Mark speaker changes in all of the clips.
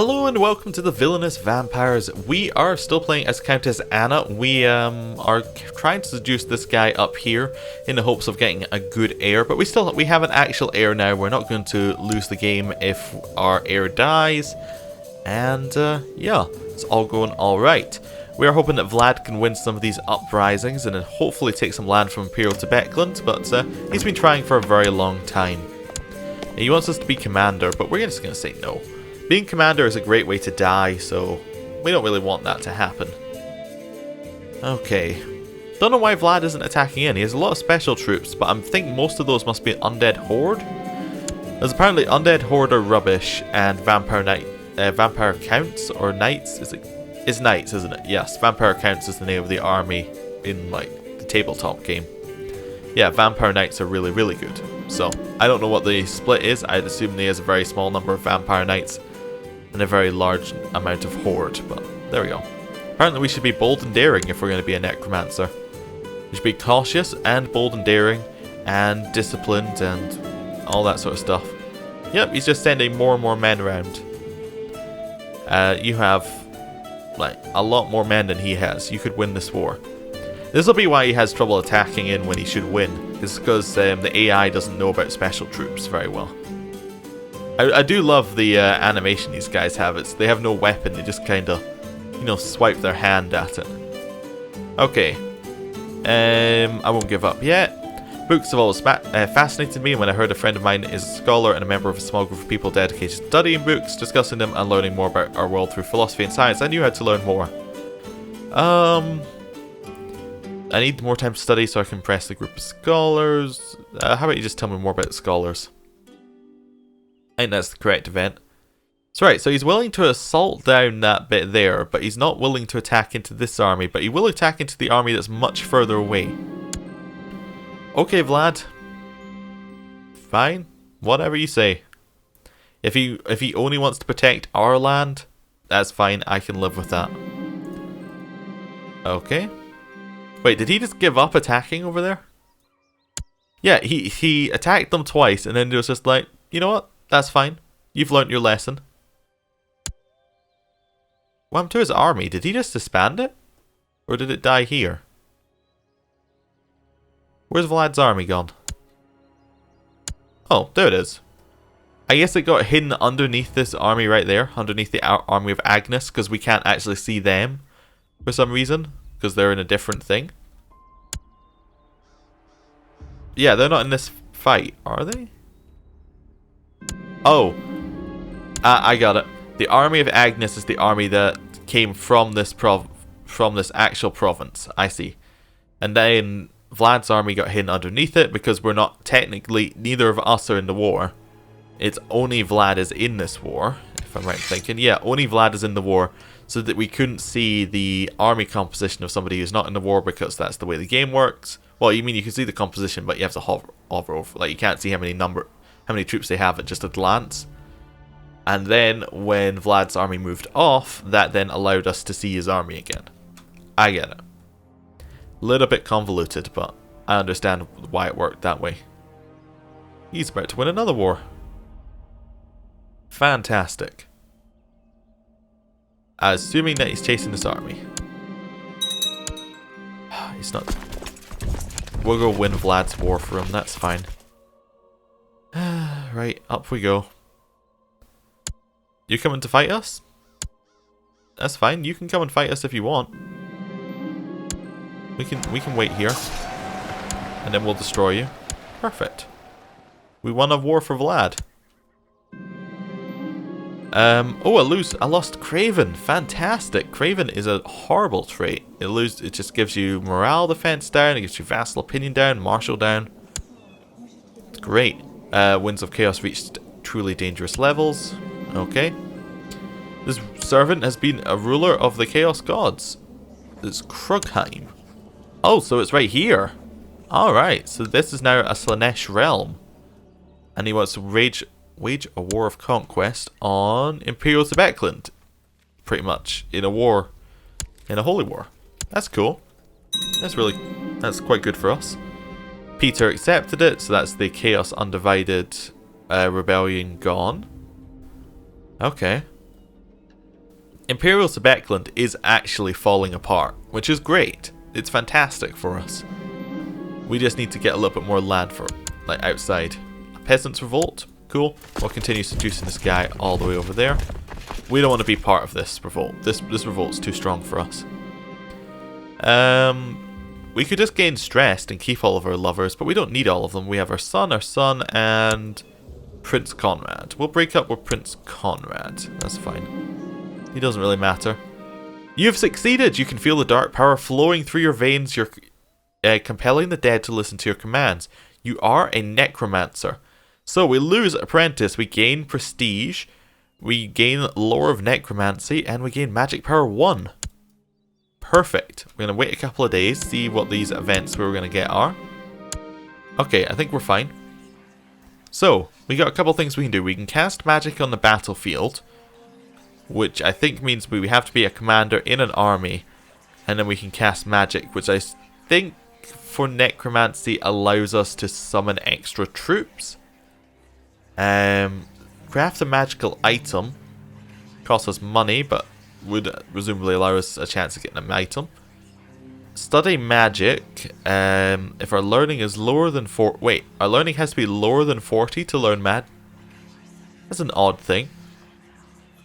Speaker 1: Hello and welcome to the Villainous Vampires. We are still playing as Countess Anna. We are trying to seduce this guy up here in the hopes of getting a good heir, but we have an actual heir now. We're not going to lose the game if our heir dies. And yeah, it's all going alright. We are hoping that Vlad can win some of these uprisings and then hopefully take some land from Imperial Tibetland, but he's been trying for a very long time. He wants us to be commander, but we're just going to say no. Being commander is a great way to die, so we don't really want that to happen. Okay. Don't know why Vlad isn't attacking in. He has a lot of special troops, but I think most of those must be an undead horde. There's apparently undead horde are rubbish, and vampire counts or knights. It's knights, isn't it? Yes, vampire counts is the name of the army in like the tabletop game. Yeah, vampire knights are really, really good. So I don't know what the split is. I'd assume he has a very small number of vampire knights and a very large amount of horde, but there we go. Apparently we should be bold and daring if we're going to be a necromancer. We should be cautious and bold and daring and disciplined and all that sort of stuff. Yep, he's just sending more and more men around. You have like a lot more men than he has. You could win this war. This will be why he has trouble attacking in when he should win. It's because the AI doesn't know about special troops very well. I do love the animation these guys have. They have no weapon. They just kind of, you know, swipe their hand at it. Okay. I won't give up yet. Books have always fascinated me. When I heard a friend of mine is a scholar and a member of a small group of people dedicated to studying books, discussing them, and learning more about our world through philosophy and science, I knew how to learn more. I need more time to study so I can impress the group of scholars. How about you just tell me more about the scholars? I think that's the correct event. So right, so he's willing to assault down that bit there, but he's not willing to attack into this army, but he will attack into the army that's much further away. Okay, Vlad. Fine. Whatever you say. If he only wants to protect our land, that's fine. I can live with that. Okay. Wait, did he just give up attacking over there? Yeah, he attacked them twice and then it was just like, you know what? That's fine. You've learnt your lesson. What happened to his army? Did he just disband it? Or did it die here? Where's Vlad's army gone? Oh, there it is. I guess it got hidden underneath this army right there. Underneath the army of Agnes, because we can't actually see them for some reason. Because they're in a different thing. Yeah, they're not in this fight, are they? Oh. I got it. The army of Agnes is the army that came from this actual province. I see. And then Vlad's army got hidden underneath it because we're not technically, neither of us are in the war. It's only Vlad is in this war, if I'm right in thinking. Yeah, only Vlad is in the war. So that we couldn't see the army composition of somebody who's not in the war because that's the way the game works. Well, you mean you can see the composition, but you have to hover over. Like you can't see how many troops they have at just a glance. And then when Vlad's army moved off, that then allowed us to see his army again. I get it. Little bit convoluted, but I understand why it worked that way. He's about to win another war. Fantastic. Assuming that he's chasing this army. He's not. We'll go win Vlad's war for him, that's fine. Right, up we go. You coming to fight us? That's fine, you can come and fight us if you want. We can wait here. And then we'll destroy you. Perfect. We won a war for Vlad. Oh, I lost Craven. Fantastic. Craven is a horrible trait. It just gives you morale defense down, it gives you vassal opinion down, martial down. It's great. Winds of Chaos reached truly dangerous levels. Okay. This servant has been a ruler of the Chaos Gods. It's Krugheim. Oh, so it's right here. Alright, so this is now a Slaanesh realm. And he wants to wage a war of conquest on Imperial Tibetland. Pretty much. In a war. In a holy war. That's cool. That's quite good for us. Peter accepted it, so that's the Chaos Undivided rebellion gone. Okay. Imperial Sebekland is actually falling apart, which is great. It's fantastic for us. We just need to get a little bit more land for, like, outside. A peasant's revolt, cool. We'll continue seducing this guy all the way over there. We don't want to be part of this revolt. This revolt's too strong for us. We could just gain stressed and keep all of our lovers, but we don't need all of them. We have our son, and Prince Conrad. We'll break up with Prince Conrad. That's fine. He doesn't really matter. You've succeeded! You can feel the dark power flowing through your veins. You're compelling the dead to listen to your commands. You are a necromancer. So we lose apprentice, we gain prestige, we gain lore of necromancy, and we gain magic power 1. Perfect. We're going to wait a couple of days, see what these events we're going to get are. Okay, I think we're fine. So, we got a couple things we can do. We can cast magic on the battlefield, which I think means we have to be a commander in an army, and then we can cast magic, which I think for necromancy allows us to summon extra troops. Craft a magical item. Costs us money, but would presumably allow us a chance of getting an item. Study magic. If our learning is lower than our learning has to be lower than 40 to learn That's an odd thing.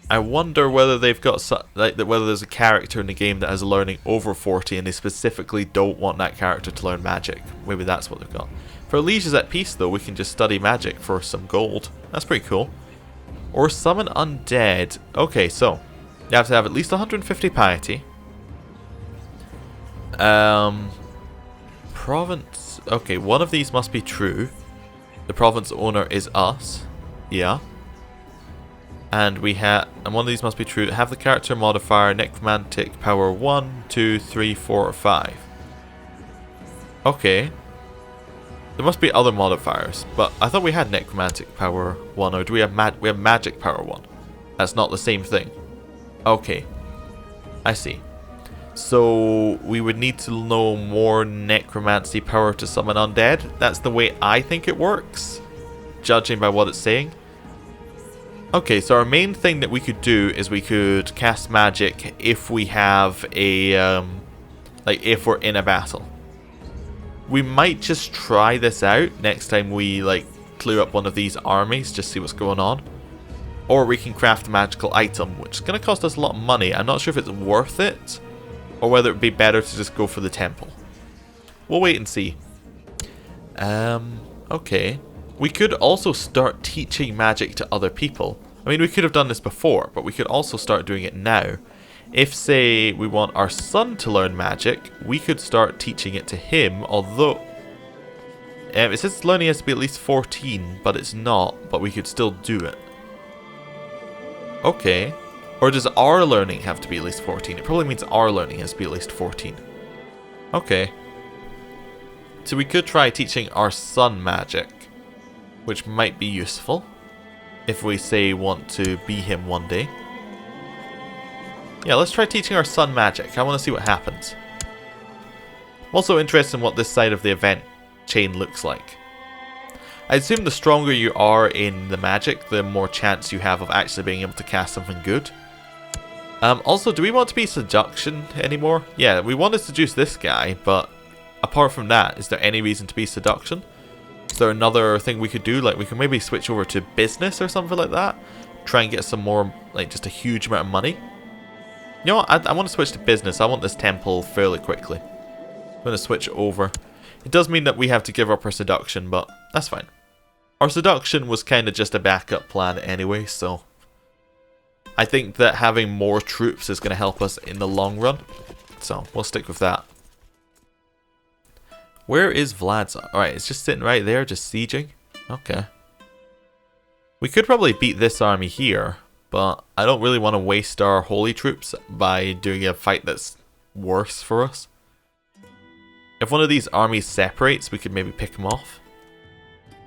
Speaker 1: I wonder whether they've got whether there's a character in the game that has a learning over 40 and they specifically don't want that character to learn magic. Maybe that's what they've got. For Lieges at Peace, though, we can just study magic for some gold. That's pretty cool. Or summon undead. Okay, so you have to have at least 150 piety. Province. Okay, one of these must be true. The province owner is us. Yeah. And one of these must be true. Have the character modifier necromantic power 1, 2, 3, 4, or 5. Okay. There must be other modifiers, but I thought we had necromantic power 1, or do we have magic power 1? That's not the same thing. Okay. I see. So we would need to know more necromancy power to summon undead. That's the way I think it works, judging by what it's saying. Okay, so our main thing that we could do is we could cast magic if we have a, if we're in a battle. We might just try this out next time we, clear up one of these armies, just see what's going on. Or we can craft a magical item, which is going to cost us a lot of money. I'm not sure if it's worth it, or whether it would be better to just go for the temple. We'll wait and see. Okay. We could also start teaching magic to other people. I mean, we could have done this before, but we could also start doing it now. If, say, we want our son to learn magic, we could start teaching it to him, although it says learning has to be at least 14, but it's not, but we could still do it. Okay. Or does our learning have to be at least 14? It probably means our learning has to be at least 14. Okay. So we could try teaching our son magic, which might be useful if we, say, want to be him one day. Yeah, let's try teaching our son magic. I want to see what happens. I'm also interested in what this side of the event chain looks like. I assume the stronger you are in the magic, the more chance you have of actually being able to cast something good. Also, do we want to be seduction anymore? Yeah, we want to seduce this guy, but apart from that, is there any reason to be seduction? Is there another thing we could do? Like, we can maybe switch over to business or something like that. Try and get some more, just a huge amount of money. You know what? I want to switch to business. I want this temple fairly quickly. I'm going to switch over. It does mean that we have to give up our seduction, but that's fine. Our seduction was kind of just a backup plan anyway, so I think that having more troops is going to help us in the long run. So we'll stick with that. Where is Vlad's? Alright, it's just sitting right there, just sieging. Okay. We could probably beat this army here, but I don't really want to waste our holy troops by doing a fight that's worse for us. If one of these armies separates, we could maybe pick them off.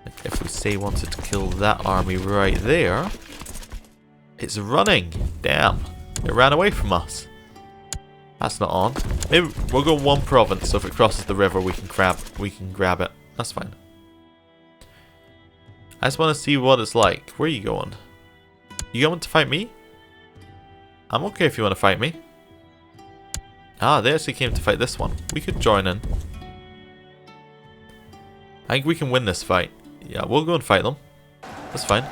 Speaker 1: Like if we say wanted to kill that army right there. It's running. Damn. It ran away from us. That's not on. Maybe we'll go one province, so if it crosses the river we can grab it. That's fine. I just want to see what it's like. Where are you going? You going to fight me? I'm okay if you want to fight me. Ah, they actually came to fight this one. We could join in. I think we can win this fight. Yeah, we'll go and fight them. That's fine.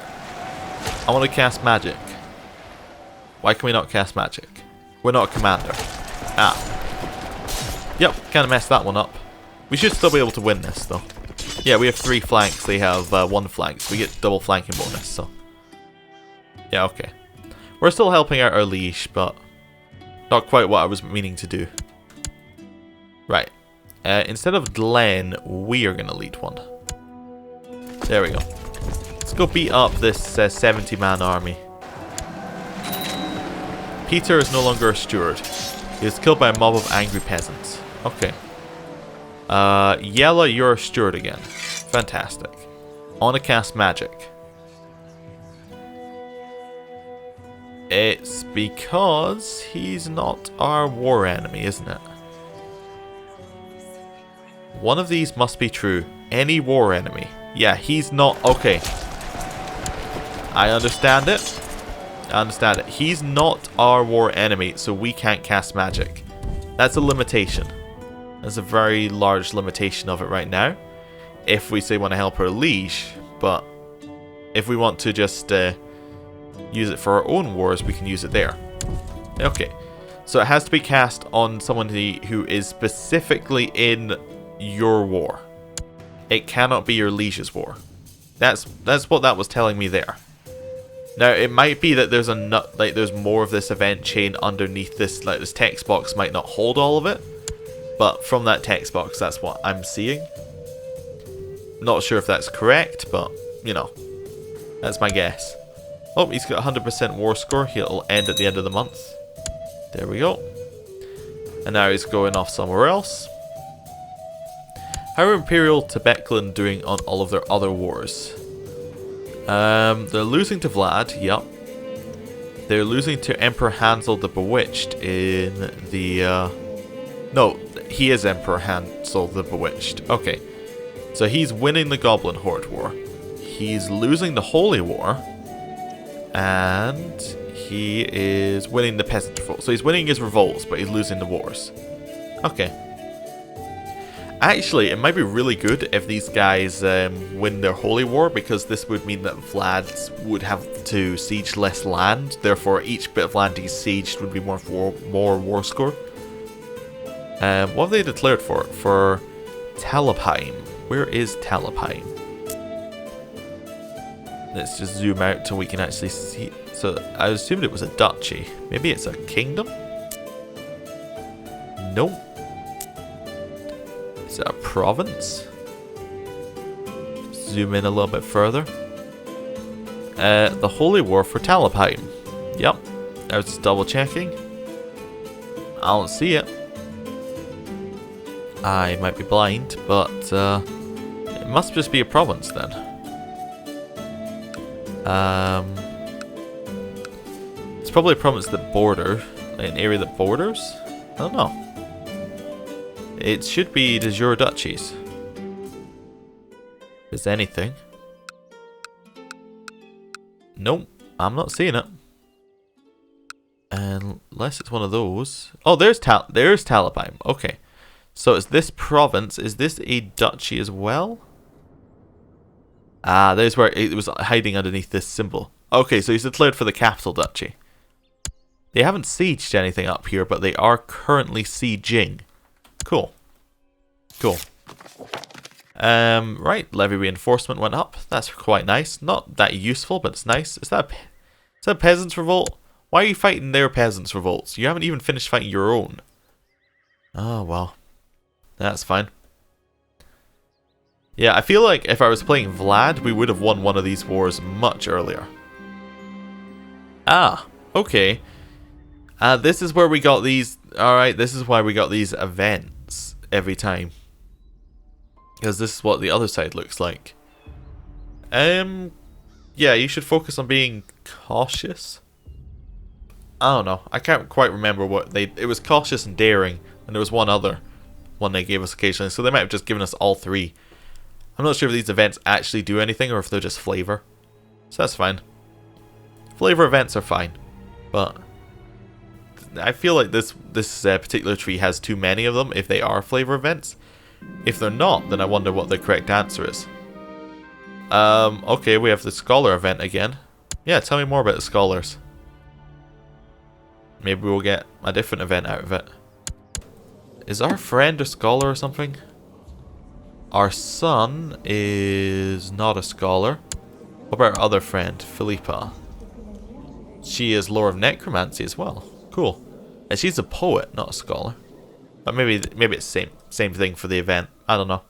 Speaker 1: I want to cast magic. Why can we not cast magic? We're not a commander. Ah. Yep, kind of messed that one up. We should still be able to win this, though. Yeah, we have 3 flanks. They have 1 flank. So we get double flanking bonus, so... Yeah, okay. We're still helping out our liege, but... Not quite what I was meaning to do. Right. Instead of Glenn, we are going to lead one. There we go. Let's go beat up this 70-man army. Peter is no longer a steward. He was killed by a mob of angry peasants. Okay. Yella, you're a steward again. Fantastic. I want to cast magic. It's because he's not our war enemy, isn't it? One of these must be true. Any war enemy. Yeah, he's not... Okay. I understand it. I understand it. He's not our war enemy, so we can't cast magic. That's a limitation. That's a very large limitation of it right now. If we say want to help our liege, but if we want to just use it for our own wars, we can use it there. Okay. So it has to be cast on someone who is specifically in your war. It cannot be your liege's war. That's what that was telling me there. Now it might be that there's there's more of this event chain underneath this. Like this text box might not hold all of it, but from that text box, that's what I'm seeing. Not sure if that's correct, but you know, that's my guess. Oh, he's got 100% war score. He'll end at the end of the month. There we go. And now he's going off somewhere else. How are Imperial Tibetland doing on all of their other wars? They're losing to Vlad, yep. They're losing to Emperor Hansel the Bewitched in the... No, he is Emperor Hansel the Bewitched. Okay. So he's winning the Goblin Horde War. He's losing the Holy War. And he is winning the Peasant Revolt. So he's winning his revolts, but he's losing the wars. Okay. Actually, it might be really good if these guys win their Holy War, because this would mean that Vlad would have to siege less land. Therefore, each bit of land he's sieged would be more war score. What have they declared for it? For Talabheim. Where is Talabheim? Let's just zoom out till we can actually see. So, I assumed it was a duchy. Maybe it's a kingdom? Nope. Is it a province? Zoom in a little bit further. The Holy War for Talabheim. Yep. I was just double checking. I don't see it. I might be blind, but it must just be a province then. It's probably a province that borders, an area that borders? I don't know. It should be de jure duchies. If there's anything. Nope, I'm not seeing it. Unless it's one of those. Oh, there's Talabheim. Okay. So is this province, is this a duchy as well? Ah, there's where it was hiding underneath this symbol. Okay, so he's declared for the capital duchy. They haven't sieged anything up here, but they are currently sieging. Cool. Cool. Right, levy reinforcement went up. That's quite nice. Not that useful, but it's nice. Is that a peasants' revolt? Why are you fighting their peasants' revolts? You haven't even finished fighting your own. Oh, well. That's fine. Yeah, I feel like if I was playing Vlad, we would have won one of these wars much earlier. Ah, okay. This is where we got these... Alright, this is why we got these events every time. Because this is what the other side looks like. Yeah, you should focus on being cautious. I don't know. I can't quite remember what they... It was cautious and daring, and there was one other one they gave us occasionally. So they might have just given us all three. I'm not sure if these events actually do anything or if they're just flavor. So that's fine. Flavor events are fine. But I feel like this particular tree has too many of them if they are flavor events. If they're not, then I wonder what the correct answer is. Okay, we have the scholar event again. Yeah, tell me more about the scholars. Maybe we'll get a different event out of it. Is our friend a scholar or something? Our son is not a scholar. What about our other friend, Philippa? She is lore of necromancy as well. Cool. And she's a poet, not a scholar. But maybe it's the same thing for the event. I don't know.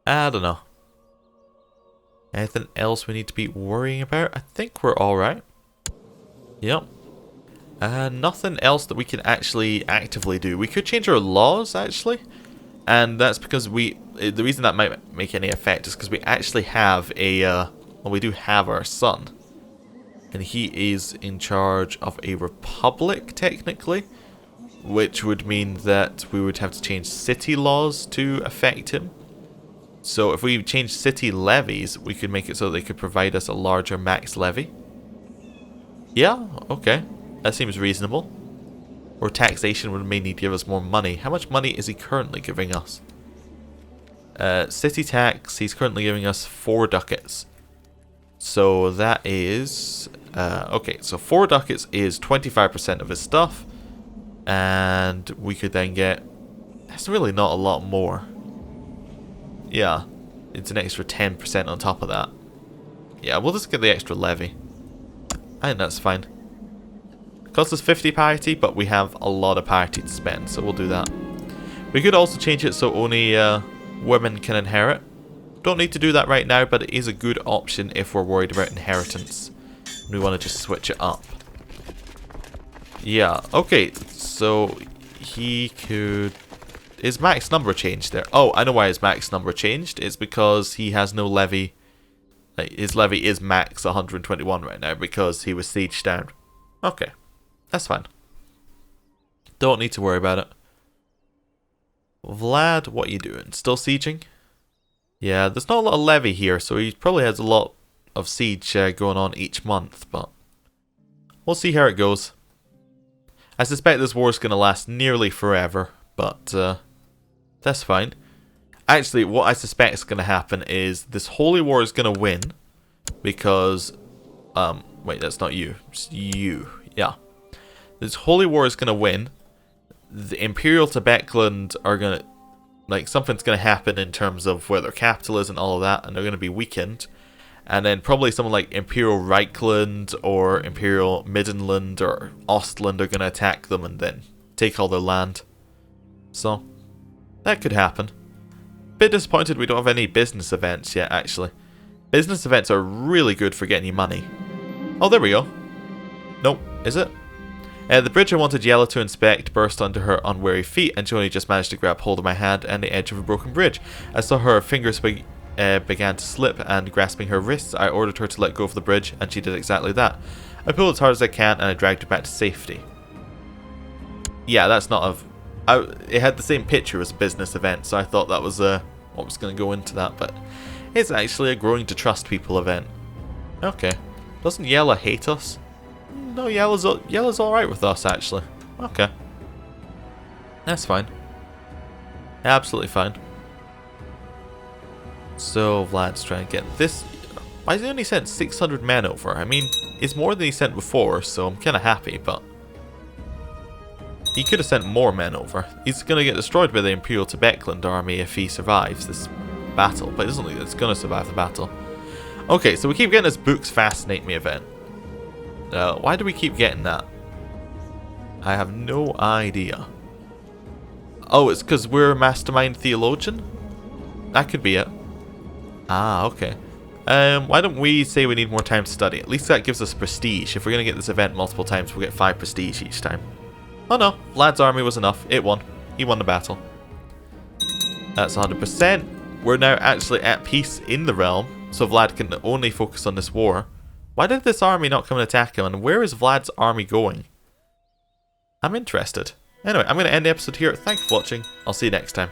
Speaker 1: I don't know. Anything else we need to be worrying about? I think we're alright. Yep. Nothing else that we can actually actively do. We could change our laws, actually. And that's because the reason that might make any effect is because we actually have well, we do have our son. And he is in charge of a republic, technically. Which would mean that we would have to change city laws to affect him. So if we change city levies, we could make it so they could provide us a larger max levy. Yeah, okay. That seems reasonable. Or taxation would mainly give us more money. How much money is he currently giving us? City tax, he's currently giving us 4 ducats. So that is... okay, so 4 ducats is 25% of his stuff. And we could then get... That's really not a lot more. Yeah, it's an extra 10% on top of that. Yeah, we'll just get the extra levy. I think that's fine. Costs us 50 parity, but we have a lot of parity to spend, so we'll do that. We could also change it so only women can inherit. Don't need to do that right now, but it is a good option if we're worried about inheritance. We want to just switch it up. Yeah, okay, so he could... His max number changed there. Oh, I know why his max number changed. It's because he has no levy. Like, his levy is max 121 right now because he was sieged down. Okay, that's fine. Don't need to worry about it. Vlad, what are you doing? Still sieging? Yeah, there's not a lot of levy here, so he probably has a lot of siege going on each month, but we'll see how it goes. I suspect this war is going to last nearly forever, but that's fine. Actually, what I suspect is going to happen is this holy war is going to win because... wait, that's not you. It's you. Yeah. This holy war is going to win. The Imperial Tibetland are going to... Like, something's going to happen in terms of where their capital is and all of that, and they're going to be weakened. And then probably someone like Imperial Reichland or Imperial Middenland or Ostland are going to attack them and then take all their land. So, that could happen. Bit disappointed we don't have any business events yet, actually. Business events are really good for getting you money. Oh, there we go. Nope, is it? The bridge I wanted Yella to inspect burst under her unwary feet, and she only just managed to grab hold of my hand and the edge of a broken bridge. I saw her fingers began to slip, and grasping her wrists, I ordered her to let go of the bridge, and she did exactly that. I pulled as hard as I can, and I dragged her back to safety. Yeah, that's not a... it had the same picture as a business event, so I thought that was what was going to go into that, but it's actually a growing to trust people event. Okay. Doesn't Yella hate us? No, Yella's alright with us, actually. Okay. That's fine. Absolutely fine. So, Vlad's trying to get this... Why has he only sent 600 men over? I mean, it's more than he sent before, so I'm kind of happy, but... He could have sent more men over. He's going to get destroyed by the Imperial Tibetland army if he survives this battle, but it doesn't look like it's going to survive the battle. Okay, so we keep getting this Books Fascinate Me event. Why do we keep getting that? I have no idea. Oh, it's because we're a Mastermind Theologian? That could be it. Ah, okay. Why don't we say we need more time to study? At least that gives us prestige. If we're going to get this event multiple times, we'll get 5 prestige each time. Oh no, Vlad's army was enough. It won. He won the battle. That's 100%. We're now actually at peace in the realm, so Vlad can only focus on this war. Why did this army not come and attack him, and where is Vlad's army going? I'm interested. Anyway, I'm going to end the episode here. Thanks for watching. I'll see you next time.